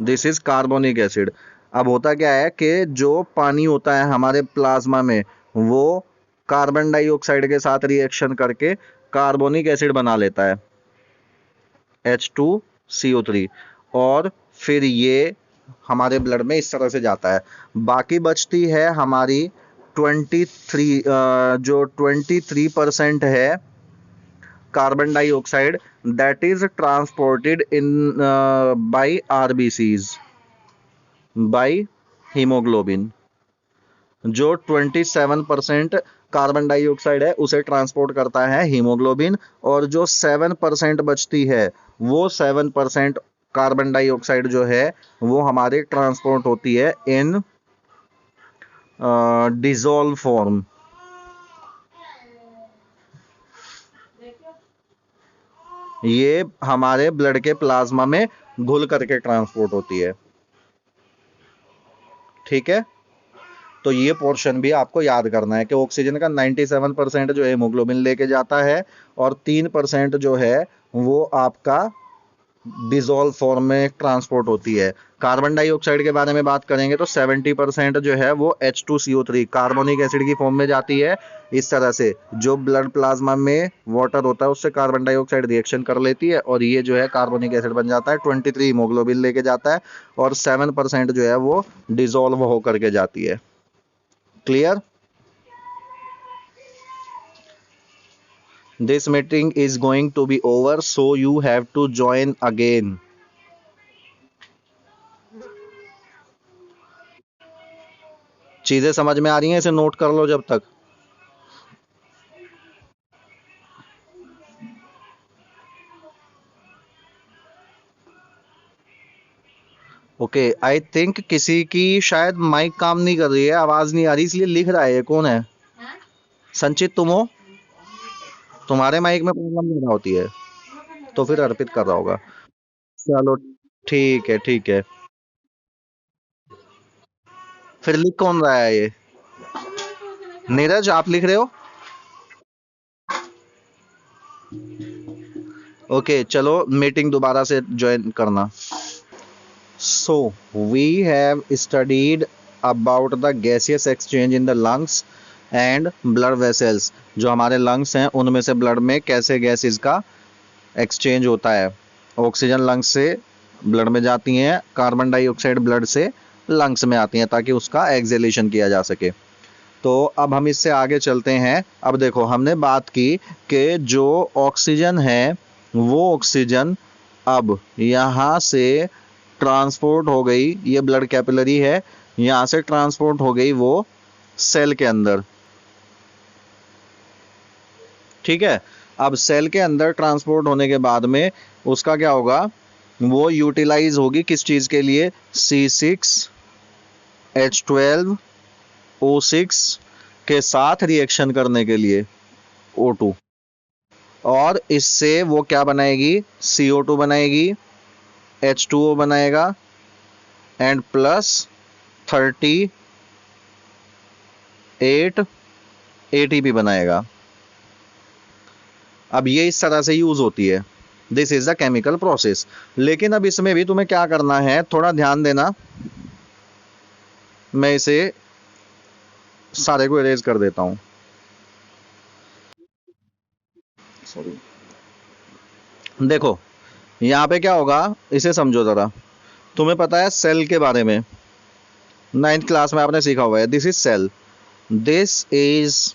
This is carbonic acid. अब होता क्या है कि जो पानी होता है हमारे प्लाज्मा में, वो कार्बन डाइऑक्साइड के साथ रिएक्शन करके कार्बोनिक एसिड बना लेता है H2CO3, और फिर ये हमारे ब्लड में इस तरह से जाता है। बाकी बचती है हमारी 23, जो 23% है carbon dioxide, that is transported in by RBCs, by haemoglobin. जो 27% कार्बन डाइऑक्साइड है उसे ट्रांसपोर्ट करता है हीमोग्लोबिन, और जो 7% बचती है वो 7% कार्बन डाइऑक्साइड जो है वो हमारे ट्रांसपोर्ट होती है इन डिजोल्व फॉर्म। ये हमारे ब्लड के प्लाज्मा में घुल करके ट्रांसपोर्ट होती है। ठीक है, तो ये पोर्शन भी आपको याद करना है कि ऑक्सीजन का 97% जो है हीमोग्लोबिन लेके जाता है, और 3% जो है वो आपका डिजोल्व फॉर्म में ट्रांसपोर्ट होती है। कार्बन डाइऑक्साइड के बारे में बात करेंगे तो 70% जो है वो H2CO3 कार्बोनिक एसिड की फॉर्म में जाती है। इस तरह से जो ब्लड प्लाज्मा में वाटर होता है उससे कार्बन डाइऑक्साइड रिएक्शन कर लेती है, और ये जो है कार्बोनिक एसिड बन जाता है, 23 हीमोग्लोबिन लेके जाता है, और 7% जो है वो डिजोल्व होकर के जाती है। Clear? This meeting is going to be over, so you have to join again. चीजें समझ में आ रही हैं? इसे नोट कर लो जब तक। ओके, आई थिंक किसी की शायद माइक काम नहीं कर रही है, आवाज नहीं आ रही, इसलिए लिख रहा है। ये कौन है? संचित तुम हो? तुम्हारे माइक में प्रॉब्लम ज्यादा होती है, तो फिर अर्पित कर रहा होगा। चलो ठीक है, ठीक है। फिर लिख कौन रहा है ये? नीरज आप लिख रहे हो? ओके चलो, मीटिंग दोबारा से ज्वाइन करना। So we have studied about the gaseous exchange in the lungs and blood vessels. जो हमारे लंग्स हैं उनमें से ब्लड में कैसे गैसेस का एक्सचेंज होता है। ऑक्सीजन लंग्स से ब्लड में जाती हैं, कार्बन डाइऑक्साइड ब्लड से लंग्स में आती हैं ताकि उसका एक्सहेलेशन किया जा सके। तो अब हम इससे आगे चलते हैं। अब देखो हमने बात की कि जो ऑक्सीजन है वो ऑक्सीजन अब यहाँ से ट्रांसपोर्ट हो गई, ये ब्लड कैपिलरी है, यहाँ से ट्रांसपोर्ट हो गई वो सेल के अंदर। ठीक है, अब सेल के अंदर ट्रांसपोर्ट होने के बाद में उसका क्या होगा, वो यूटिलाइज होगी किस चीज के लिए? C6H12O6 के साथ रिएक्शन करने के लिए, O2। और इससे वो क्या बनाएगी? CO2 बनाएगी, H2O बनाएगा एंड प्लस 38 ATP बनाएगा। अब ये इस तरह से यूज होती है। This is the chemical process. लेकिन अब इसमें भी तुम्हें क्या करना है, थोड़ा ध्यान देना। मैं इसे सारे को इरेज कर देता हूं। सॉरी, देखो यहां पे क्या होगा, इसे समझो जरा। तुम्हें पता है सेल के बारे में, 9th क्लास में आपने सीखा हुआ है। This is cell, this is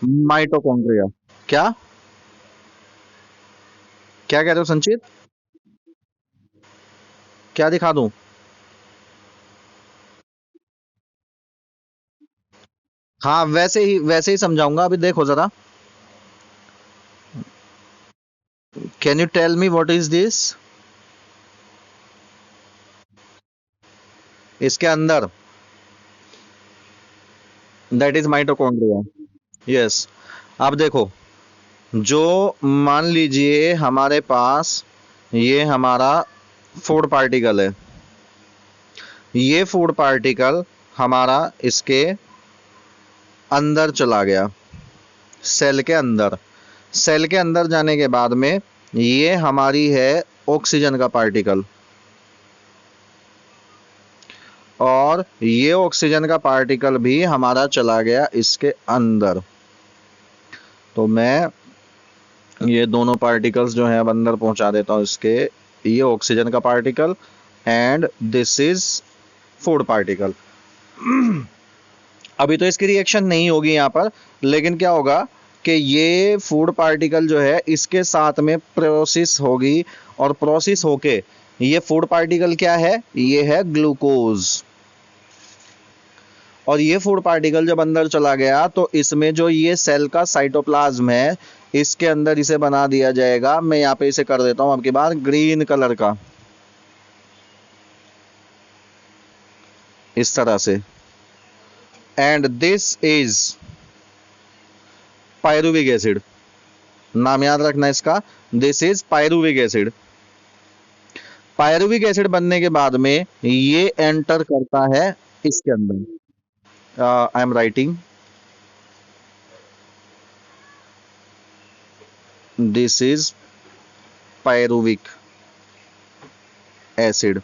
mitochondria. क्या क्या कह रहे हो संचित? क्या दिखा दूं? हाँ वैसे ही समझाऊंगा। अभी देखो जरा, can you tell me what is this? इसके अंदर दैट इज माइटोकॉन्ड्रिया। यस। अब देखो, जो मान लीजिए हमारे पास ये हमारा फूड पार्टिकल है, ये फूड पार्टिकल हमारा इसके अंदर चला गया, सेल के अंदर। सेल के अंदर जाने के बाद में ये हमारी है ऑक्सीजन का पार्टिकल, और ये ऑक्सीजन का पार्टिकल भी हमारा चला गया इसके अंदर। तो मैं ये दोनों पार्टिकल्स जो है अब अंदर पहुंचा देता हूं इसके। ये ऑक्सीजन का particle and this is food particle. अभी तो इसकी रिएक्शन नहीं होगी यहाँ पर, लेकिन क्या होगा कि ये फूड पार्टिकल जो है इसके साथ में प्रोसेस होगी, और प्रोसेस होके ये फूड पार्टिकल क्या है, ये है ग्लूकोज। और ये फूड पार्टिकल जब अंदर चला गया तो इसमें जो ये सेल का साइटोप्लाज्म है इसके अंदर इसे बना दिया जाएगा। मैं यहाँ पे इसे कर देता हूं आपके बाद ग्रीन कलर का, इस तरह से। And this is pyruvic acid, नाम याद रखना इसका, this is pyruvic acid. Pyruvic acid बनने के बाद में ये एंटर करता है इसके अंदर। I am writing, this is pyruvic acid.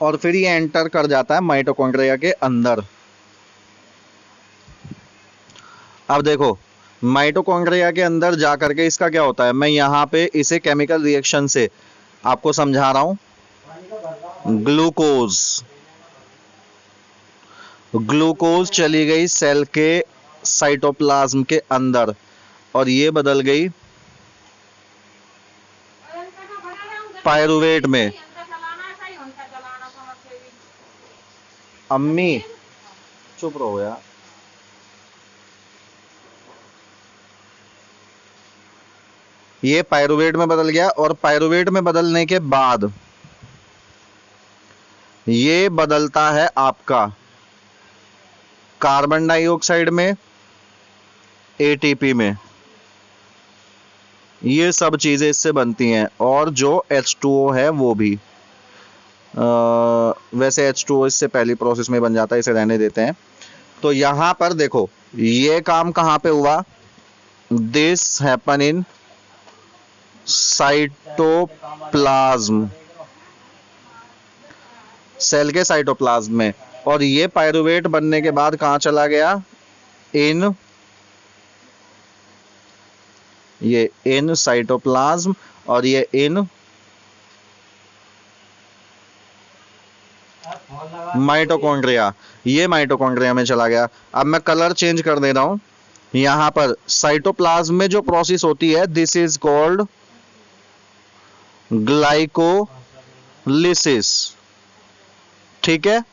और फिर ये एंटर कर जाता है माइटोकॉन्ड्रिया के अंदर। अब देखो माइटोकॉन्ड्रिया के अंदर जा करके इसका क्या होता है, मैं यहाँ पे इसे केमिकल रिएक्शन से आपको समझा रहा हूँ। ग्लूकोज, ग्लूकोज चली गई सेल के साइटोप्लाज्म के अंदर और ये बदल गई पायरुवेट में। अम्मी चुप रहो यार। ये पायरुवेट में बदल गया और पायरुवेट में बदलने के बाद ये बदलता है आपका कार्बन डाइऑक्साइड में, एटीपी में। ये सब चीजें इससे बनती हैं और जो H2O है वो भी। वैसे H2O इससे पहली प्रोसेस में बन जाता है, इसे रहने देते हैं। तो यहां पर देखो ये काम कहां पे हुआ, this happen in cytoplasm, cell के साइटोप्लाज्म में। और ये पायरुवेट बनने के बाद कहां चला गया, इन साइटोप्लाज्म और ये इन माइटोकॉन्ड्रिया, ये माइटोकॉन्ड्रिया में चला गया। अब मैं कलर चेंज कर दे रहा हूं। यहां पर साइटोप्लाज्म में जो प्रोसेस होती है दिस इज कॉल्ड ग्लाइकोलिसिस, ठीक है।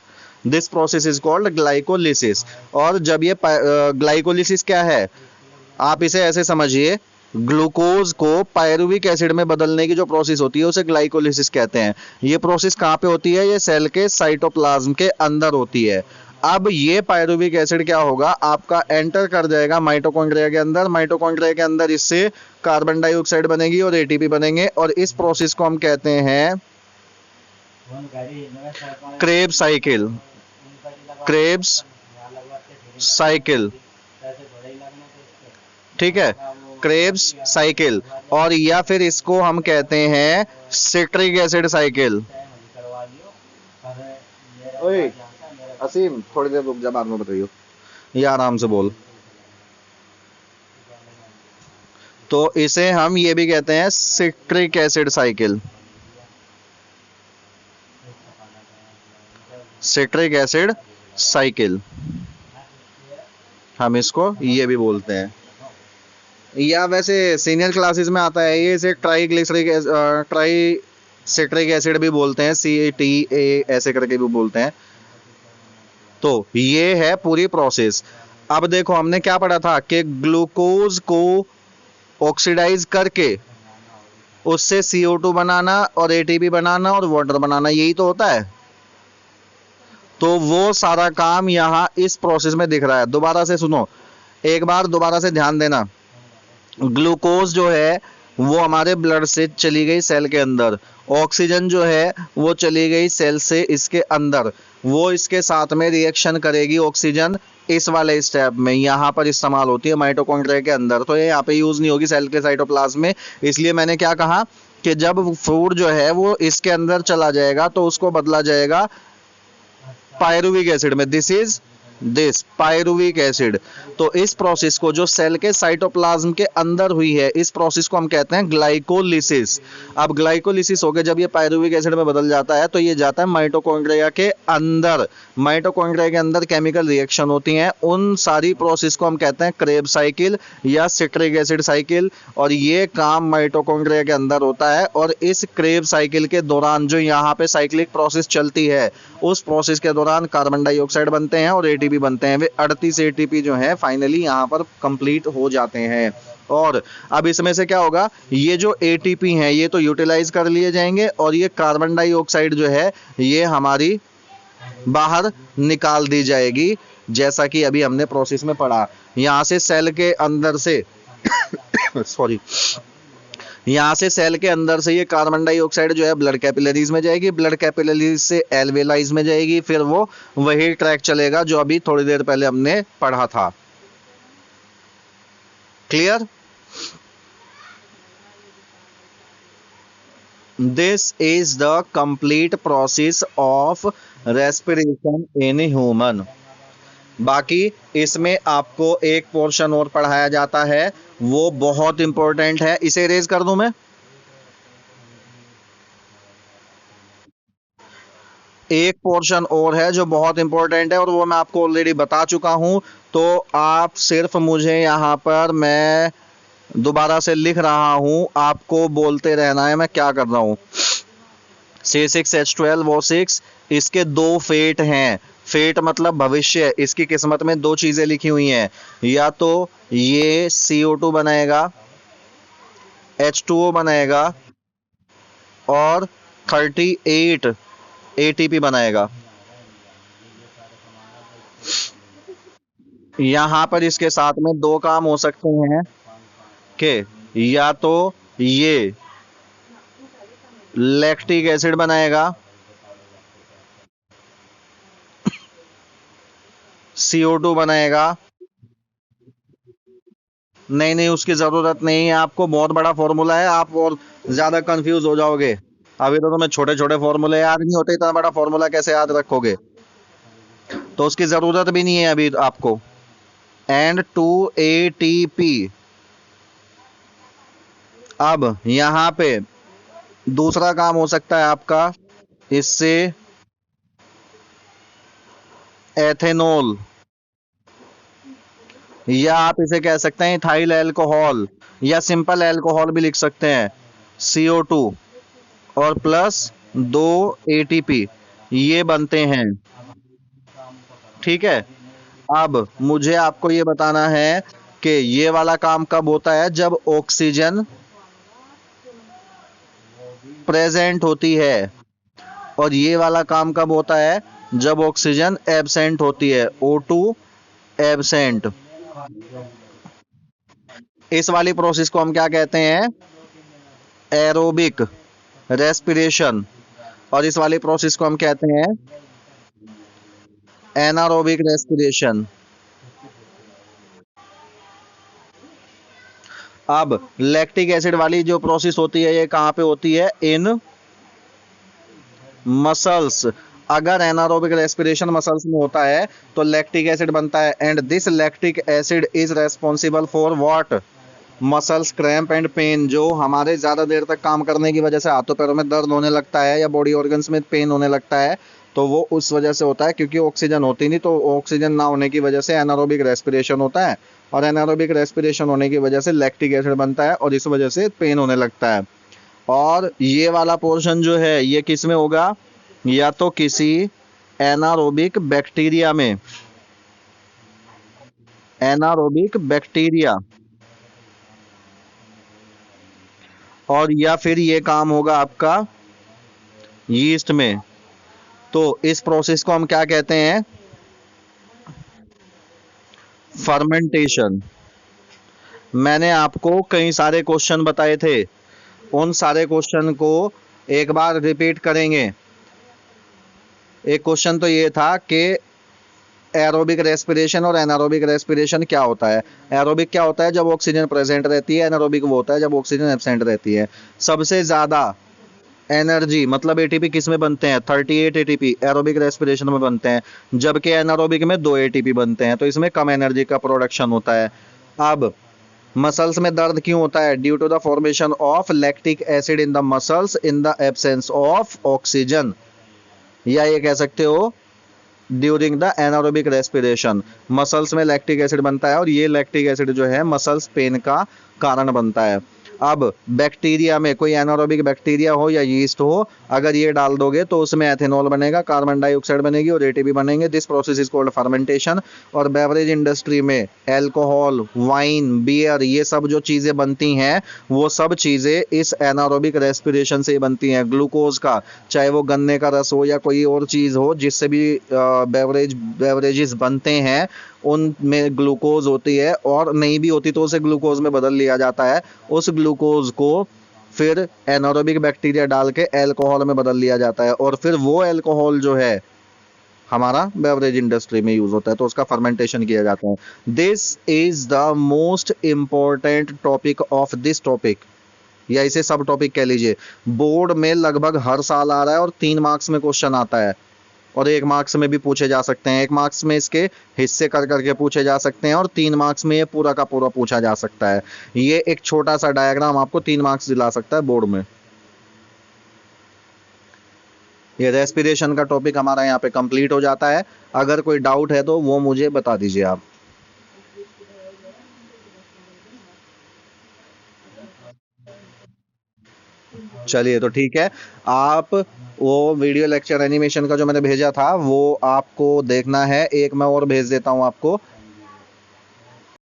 This process is called glycolysis. और जब ये ग्लाइकोलिसिस क्या है, आप इसे ऐसे समझिए, ग्लूकोज को पायरुविक एसिड में बदलने की जो प्रोसेस होती है उसे ग्लाइकोलिसिस कहते हैं। ये प्रोसेस कहां पे होती है, ये सेल के साइटोप्लाज्म के अंदर होती है। अब ये पायरुविक एसिड क्या होगा, आपका एंटर कर जाएगा माइटोकॉन्ड्रिया के अंदर। माइटोकॉन्ड्रिया के अंदर इससे कार्बन डाइऑक्साइड बनेगी और एटीपी बनेंगे और इस प्रोसेस को हम कहते हैं क्रेब्स साइकिल, क्रेब्स साइकिल, ठीक है, क्रेब्स साइकिल। और या फिर इसको हम कहते हैं सिट्रिक एसिड साइकिल। ओए असीम थोड़ी देर रुक जा, बाद में बताइयो, ये आराम से बोल। तो इसे हम ये भी कहते हैं citric acid cycle, citric acid cycle हम इसको ये भी बोलते हैं। या वैसे सीनियर क्लासेस में आता है ये, इसे ट्राई सिट्रिक एसिड भी बोलते हैं, CTA ऐसे करके भी बोलते हैं। तो ये है पूरी प्रोसेस। अब देखो हमने क्या पढ़ा था कि ग्लूकोज को ऑक्सीडाइज करके उससे CO2 बनाना और ATP बनाना और वाटर बनाना, यही तो होता है। तो वो सारा काम यहाँ इस प्रोसेस में दिख रहा है। दोबारा से सुनो, एक बार दोबारा से ध्यान देना। ग्लूकोज जो है वो हमारे ब्लड से चली गई सेल के अंदर, ऑक्सीजन जो है वो चली गई सेल से इसके अंदर, वो इसके साथ में रिएक्शन करेगी ऑक्सीजन इस वाले स्टेप में, यहाँ पर इस्तेमाल होती है माइटोकॉन्ड्रिया के अंदर। तो ये यहाँ पे यूज नहीं होगी सेल के साइटोप्लाज्म में। इसलिए मैंने क्या कहा कि जब फूड जो है वो इसके अंदर चला जाएगा तो उसको बदला जाएगा पायरुविक एसिड में। This pyruvic acid. तो इस प्रोसेस को जो सेल के साइटोप्लाज्म के अंदर हुई है, इस प्रोसेस को हम कहते हैं ग्लाइकोलिसिस। अब ग्लाइकोलिसिस हो गया, जब ये पायरुविक एसिड में बदल जाता है तो ये जाता है माइटोकॉन्ड्रिया के अंदर। माइटोकॉन्ड्रिया के अंदर केमिकल रिएक्शन होती हैं, उन सारी प्रोसेस को हम कहते हैं क्रेब्स साइकिल या सिट्रिक एसिड साइकिल। और ये काम माइटोकॉन्ड्रिया के अंदर होता है। और इस क्रेब्स साइकिल के दौरान जो यहाँ पे साइक्लिक प्रोसेस चलती है, उस प्रोसेस के दौरान कार्बन डाइऑक्साइड बनते हैं और ATP बनते हैं। वे 38 ATP जो है फाइनली यहाँ पर कंप्लीट हो जाते हैं। और अब इसमें से क्या होगा, ये जो ATP हैं ये तो यूटिलाइज कर लिए जाएंगे और ये कार्बन डाइऑक्साइड जो है ये हमारी बाहर निकाल दी जाएगी, जैसा कि अभी हमने प्रोसेस में पढ़ा। यहाँ से सेल के अंदर से सॉरी, यहाँ से सेल के अंदर से ये कार्बन डाइऑक्साइड जो है ब्लड कैपिलरीज में जाएगी, ब्लड कैपिलरीज से एल्वेलाइज में जाएगी, फिर वो वही ट्रैक चलेगा जो अभी थोड़ी देर पहले हमने पढ़ा था। Clear? This is the complete process of respiration in human. बाकी इसमें आपको एक पोर्शन और पढ़ाया जाता है, वो बहुत इंपॉर्टेंट है। इसे इरेज कर दूं मैं? एक पोर्शन और है जो बहुत इंपॉर्टेंट है और वो मैं आपको ऑलरेडी बता चुका हूं, तो आप सिर्फ मुझे यहाँ पर मैं दोबारा से लिख रहा हूं, आपको बोलते रहना है मैं क्या कर रहा हूं। C6H12O6, इसके दो फेट हैं। फेट मतलब भविष्य, इसकी किस्मत में दो चीजें लिखी हुई हैं, या तो ये CO2 बनाएगा, H2O बनाएगा और 38 ATP बनाएगा। यहां पर इसके साथ में दो काम हो सकते हैं कि या तो ये लैक्टिक एसिड बनाएगा, CO2 बनाएगा। नहीं नहीं, उसकी जरूरत नहीं है आपको, बहुत बड़ा फॉर्मूला है, आप और ज्यादा कंफ्यूज हो जाओगे। अभी तो तुम्हें छोटे छोटे फॉर्मूले याद नहीं होते, इतना बड़ा फॉर्मूला कैसे याद रखोगे? तो उसकी जरूरत भी नहीं है अभी आपको। And 2 ATP। अब यहां पे दूसरा काम हो सकता है आपका, इससे एथेनॉल, या आप इसे कह सकते हैं इथाइल अल्कोहल, या सिंपल अल्कोहल भी लिख सकते हैं, CO2 और प्लस 2 ATP, ये बनते हैं। ठीक है। अब मुझे आपको ये बताना है कि ये वाला काम कब होता है, जब ऑक्सीजन प्रेजेंट होती है, और ये वाला काम कब होता है, जब ऑक्सीजन एब्सेंट होती है, O2 एब्सेंट। इस वाली प्रोसेस को हम क्या कहते हैं, एरोबिक रेस्पिरेशन, और इस वाली प्रोसेस को हम कहते हैं एनारोबिक रेस्पिरेशन। अब लैक्टिक एसिड वाली जो प्रोसेस होती है, ये कहां पे होती है, इन मसल्स। अगर एनारोबिक रेस्पिरेशन मसल्स में होता है तो लैक्टिक एसिड बनता है, and this lactic acid is responsible for what, muscles cramp and pain. जो हमारे ज्यादा देर तक काम करने की वजह से हाथों पैरों में दर्द होने लगता है या बॉडी ऑर्गन्स में पेन होने लगता है, तो वो उस वजह से होता है क्योंकि ऑक्सीजन होती नहीं, तो ऑक्सीजन ना होने की वजह से एनारोबिक रेस्पिरेशन होता है, और एनारोबिक रेस्पिरेशन होने की वजह से लैक्टिक एसिड बनता है और इस वजह से पेन होने लगता है। और ये वाला पोर्शन जो है ये किस में होगा, या तो किसी एनारोबिक बैक्टीरिया में, एनारोबिक बैक्टीरिया, और या फिर ये काम होगा आपका यीस्ट में। तो इस प्रोसेस को हम क्या कहते हैं, फर्मेंटेशन। मैंने आपको कई सारे क्वेश्चन बताए थे, उन सारे क्वेश्चन को एक बार रिपीट करेंगे। एक क्वेश्चन तो ये था कि एरोबिक रेस्पिरेशन और एनारोबिक रेस्पिरेशन क्या होता है। एरोबिक क्या होता है, जब ऑक्सीजन प्रेजेंट रहती है, एनारोबिक वो होता है जब ऑक्सीजन एब्सेंट रहती है। सबसे ज्यादा एनर्जी मतलब एटीपी किस में बनते हैं, 38 एटीपी एरोबिक रेस्पिरेशन में बनते हैं, जबकि एनारोबिक में 2 एटीपी बनते हैं, तो इसमें कम एनर्जी का प्रोडक्शन होता है। अब मसल्स में दर्द क्यों होता है, due to the formation of lactic acid in the muscles in the absence of oxygen, या ये कह सकते हो during the anaerobic respiration. Muscles में लैक्टिक एसिड बनता है और ये लैक्टिक एसिड जो है मसल्स पेन का कारण बनता है। अब बैक्टीरिया में कोई एनारोबिक बैक्टीरिया हो या यीस्ट हो, अगर ये डाल दोगे तो उसमें एथेनॉल बनेगा, कार्बन डाइऑक्साइड बनेगी और एटीपी बनेंगे। This process is called fermentation. और बेवरेज इंडस्ट्री में अल्कोहल, वाइन, बियर, ये सब जो चीजें बनती हैं वो सब चीजें इस एनारोबिक रेस्पिरेशन से बनती हैं। ग्लूकोज का, चाहे वो गन्ने का रस हो या कोई और चीज हो जिससे भी बेवरेजेस बनते हैं, उनमें ग्लूकोज होती है, और नहीं भी होती तो उसे ग्लूकोज में बदल लिया जाता है। उस ग्लूकोज को फिर एनारोबिक बैक्टीरिया डाल के अल्कोहल में बदल लिया जाता है, और फिर वो अल्कोहल जो है हमारा बेवरेज इंडस्ट्री में यूज होता है, तो उसका फर्मेंटेशन किया जाता है। This is the most important topic of this topic, या इसे सब टॉपिक कह लीजिए। बोर्ड में लगभग हर साल आ रहा है और 3 मार्क्स में क्वेश्चन आता है, और 1 मार्क्स में भी पूछे जा सकते हैं। 1 मार्क्स में इसके हिस्से कर करके पूछे जा सकते हैं, और 3 मार्क्स में ये पूरा का पूरा पूछा जा सकता है। ये एक छोटा सा डायग्राम आपको 3 मार्क्स दिला सकता है बोर्ड में। ये रेस्पिरेशन का टॉपिक हमारा यहाँ पे कंप्लीट हो जाता है। अगर कोई डाउट है तो वो मुझे बता दीजिए आप। चलिए तो ठीक है। आप वो वीडियो लेक्चर एनिमेशन का जो मैंने भेजा था वो आपको देखना है। एक मैं और भेज देता हूँ आपको,